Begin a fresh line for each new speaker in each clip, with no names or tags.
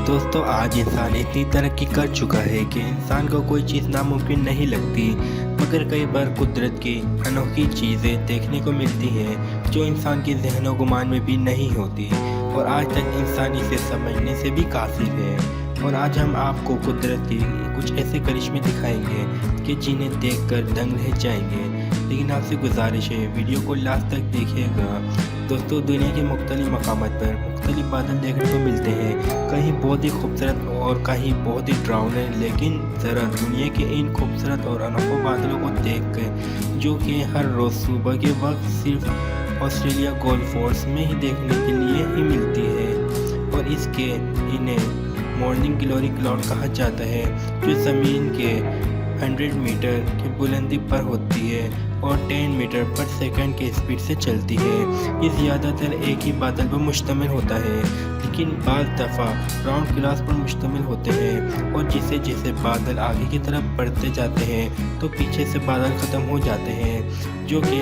दोस्तों आज इंसान इतनी तरक्की कर चुका है कि इंसान को कोई चीज़ नामुमकिन नहीं लगती, मगर कई बार कुदरत की अनोखी चीज़ें देखने को मिलती हैं जो इंसान के ज़हन गुमान में भी नहीं होती और आज तक इंसान इसे समझने से भी कासिर है। और आज हम आपको कुदरत के कुछ ऐसे करिश्मे दिखाएंगे कि जिन्हें देखकर दंग रह जाएंगे। लेकिन आपसे गुजारिश है वीडियो को लास्ट तक देखिएगा। दोस्तों दुनिया के मुख्तलिफ मकामात पर मुख्तलिफ बादल देखने को मिलते हैं, कहीं बहुत ही खूबसूरत और कहीं बहुत ही डरावने। लेकिन ज़रा दुनिया के इन खूबसूरत और अनोखे बादलों को देख कर जो कि हर रोज़ सुबह के वक्त सिर्फ ऑस्ट्रेलिया गोल्फ कोर्स में ही देखने के लिए ही मिलती है। और इसके इन्हें मॉर्निंग ग्लोरी क्लाउड कहा जाता है, जो ज़मीन के 100 मीटर की बुलंदी पर होती है और 10 मीटर पर सेकंड के स्पीड से चलती है। ये ज़्यादातर एक ही बादल पर मुश्तमिल होता है, लेकिन बाज़ दफ़ा राउंड क्लास पर मुश्तमिल होते हैं। और जैसे जैसे बादल आगे की तरफ बढ़ते जाते हैं तो पीछे से बादल ख़त्म हो जाते हैं, जो कि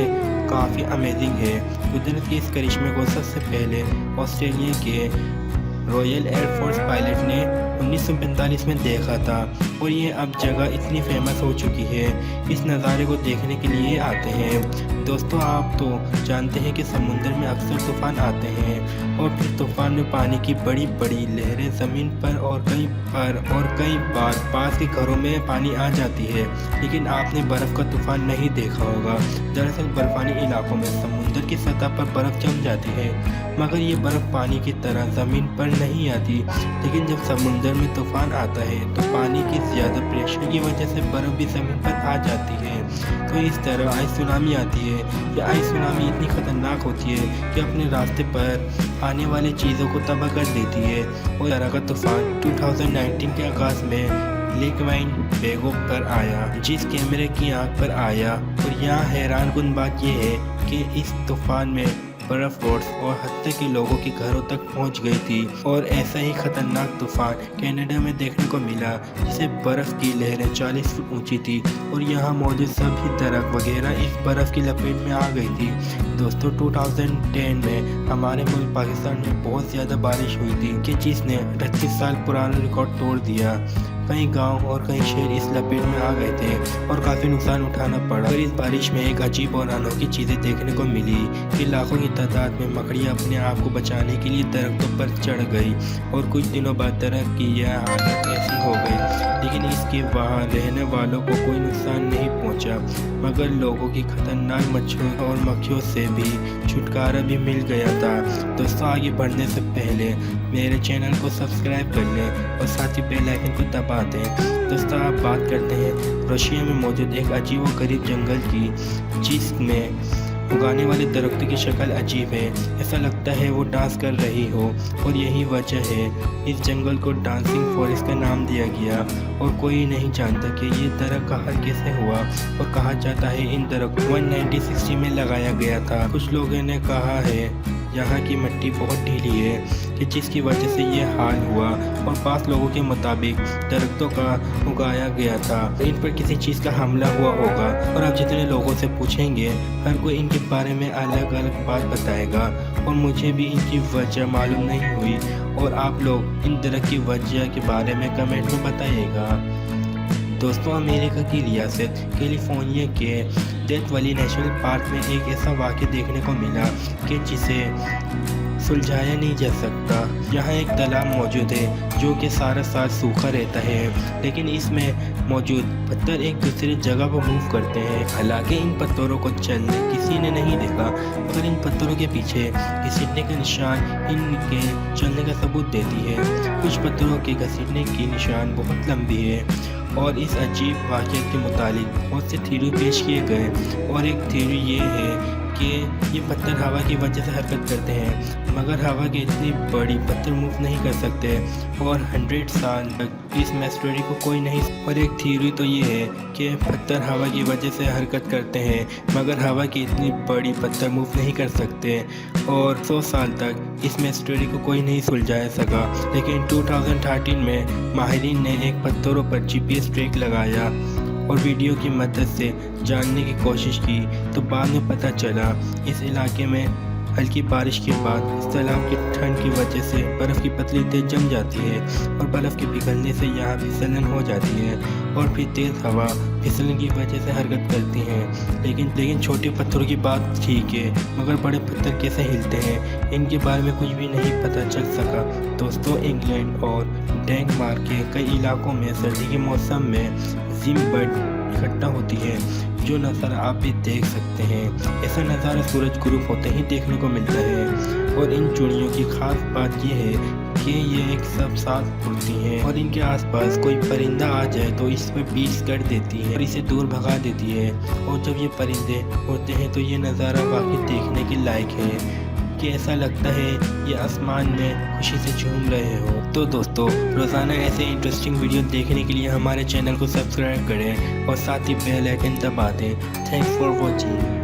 काफ़ी अमेजिंग है। कुदरत के इस करिश्मे को सबसे पहले ऑस्ट्रेलिया के रॉयल एयरफोर्स पायलट ने 1945 में देखा था और ये अब जगह इतनी फेमस हो चुकी है, इस नज़ारे को देखने के लिए आते हैं। दोस्तों आप तो जानते हैं कि समुद्र में अक्सर तूफ़ान आते हैं और फिर तूफ़ान में पानी की बड़ी बड़ी लहरें ज़मीन पर और कई बार पास के घरों में पानी आ जाती है। लेकिन आपने बर्फ़ का तूफ़ान नहीं देखा होगा। दरअसल बर्फ़ानी इलाकों में समुद्र की सतह पर बर्फ़ जम जाती है, मगर ये बर्फ़ पानी की तरह ज़मीन पर नहीं आती। लेकिन जब समुद्र में तूफ़ान आता है तो पानी की ज़्यादा प्रेशर की वजह से बर्फ़ भी ज़मीन पर आ जाती है, तो इस तरह आइस सुनामी आती है। यह आइस सुनामी इतनी ख़तरनाक होती है कि अपने रास्ते पर आने वाली चीज़ों को तबाह कर देती है। और तरह का तूफ़ान 2019 के आगाज़ में लेक विनिपेगो पर आया, जिस कैमरे की आंख पर आया। और यहाँ हैरानकुन बात यह है कि इस तूफ़ान में बर्फ रोड्स और हत्या के लोगों के घरों तक पहुंच गई थी। और ऐसा ही खतरनाक तूफान कनाडा में देखने को मिला, जिसे बर्फ की लहरें 40 फुट ऊंची थी और यहाँ मौजूद सभी दरख्त वगैरह इस बर्फ की लपेट में आ गई थी। दोस्तों 2010 में हमारे मुल्क पाकिस्तान में बहुत ज़्यादा बारिश हुई थी कि जिसने 38 साल पुराना रिकॉर्ड तोड़ दिया। कई गांव और कई शहर इस लपेट में आ गए थे और काफ़ी नुकसान उठाना पड़ा। और इस बारिश में एक अजीब और अनोखी चीज़ें देखने को मिली कि लाखों की तादाद में मकड़ियाँ अपने आप को बचाने के लिए दरख्तों पर चढ़ गई और कुछ दिनों बाद दरख्त की यह हालत ऐसी हो गई। लेकिन इसके वहाँ रहने वालों को कोई नुकसान नहीं पहुँचा, मगर लोगों की खतरनाक मच्छरों और मक्खियों से भी छुटकारा भी मिल गया था। दोस्तों आगे बढ़ने से पहले मेरे चैनल को सब्सक्राइब कर लें और साथ ही बेल आइकन को दबा दें। दोस्तों आप बात करते हैं रशिया में मौजूद एक अजीब व गरीब जंगल की, जिसमें उगाने वाले दरख्तों की शक्ल अजीब है। ऐसा लगता है वो डांस कर रही हो और यही वजह है इस जंगल को डांसिंग फॉरेस्ट का नाम दिया गया। और कोई नहीं जानता कि ये दरख्त कहाँ कैसे हुआ और कहा जाता है इन दरख्त 1960 में लगाया गया था। कुछ लोगों ने कहा है यहाँ की मिट्टी बहुत ढीली है कि जिसकी वजह से ये हाल हुआ, और 5 लोगों के मुताबिक दरख्तों का उगाया गया था, इन पर किसी चीज़ का हमला हुआ होगा। और आप जितने लोगों से पूछेंगे हर कोई इनके बारे में अलग अलग बात बताएगा और मुझे भी इनकी वजह मालूम नहीं हुई। और आप लोग इन दरख्त की वजह के बारे में कमेंट में बताइएगा। दोस्तों अमेरिका की रियासत कैलिफोर्निया के डेथ वैली नेशनल पार्क में एक ऐसा वाक़या देखने को मिला कि जिसे सुलझाया नहीं जा सकता। यहाँ एक तालाब मौजूद है जो कि सारा साल सूखा रहता है, लेकिन इसमें मौजूद पत्थर एक दूसरी जगह पर मूव करते हैं। हालांकि इन पत्थरों को चलने किसी ने नहीं देखा, मगर इन पत्थरों के पीछे घसीटने का निशान इनके चलने का सबूत देती है। कुछ पत्थरों के घसीटने की निशान बहुत लंबी है। और इस अजीब वाक़े के मुतालिक बहुत से थ्योरी पेश किए गए, और एक थ्योरी ये है कि ये पत्थर हवा की वजह से हरकत करते हैं, मगर हवा के इतनी बड़ी पत्थर मूव नहीं कर सकते और 100 साल तक इस मिस्ट्री को कोई नहीं। और एक थ्योरी तो ये है कि पत्थर हवा की वजह से हरकत करते हैं, मगर हवा की इतनी बड़ी पत्थर मूव नहीं कर सकते और 100 साल तक इस मिस्ट्री को कोई नहीं सुलझा सका। लेकिन 2013 में माहिरीन ने एक पत्थरों पर GPS ट्रैक लगाया और वीडियो की मदद से जानने की कोशिश की, तो बाद में पता चला इस इलाके में हल्की बारिश के बाद इस तालाब की ठंड की वजह से बर्फ़ की पतली तेज जम जाती है और बर्फ़ के पिघलने से यहाँ फिसलन हो जाती है और फिर तेज़ हवा फिसलन की वजह से हरकत करती है। लेकिन छोटे पत्थरों की बात ठीक है, मगर बड़े पत्थर कैसे हिलते हैं इनके बारे में कुछ भी नहीं पता चल सका। दोस्तों, इंग्लैंड और डेनमार्क के कई इलाकों में सर्दी के मौसम में जिम बर्ड इकट्ठा होती है, जो नज़ारा आप भी देख सकते हैं। ऐसा नज़ारा सूरज गुरूब होते ही देखने को मिलता है और इन चिड़ियों की खास बात यह है कि ये एक सब साथ उड़ती हैं और इनके आसपास कोई परिंदा आ जाए तो इस पर बीज कर देती है और इसे दूर भगा देती है। और जब ये परिंदे उड़ते हैं तो ये नज़ारा वाकई देखने के लायक है कि ऐसा लगता है ये आसमान में खुशी से झूम रहे हो। तो दोस्तों, रोज़ाना ऐसे इंटरेस्टिंग वीडियो देखने के लिए हमारे चैनल को सब्सक्राइब करें और साथ ही बेल आइकन दबा दें। Thanks for watching.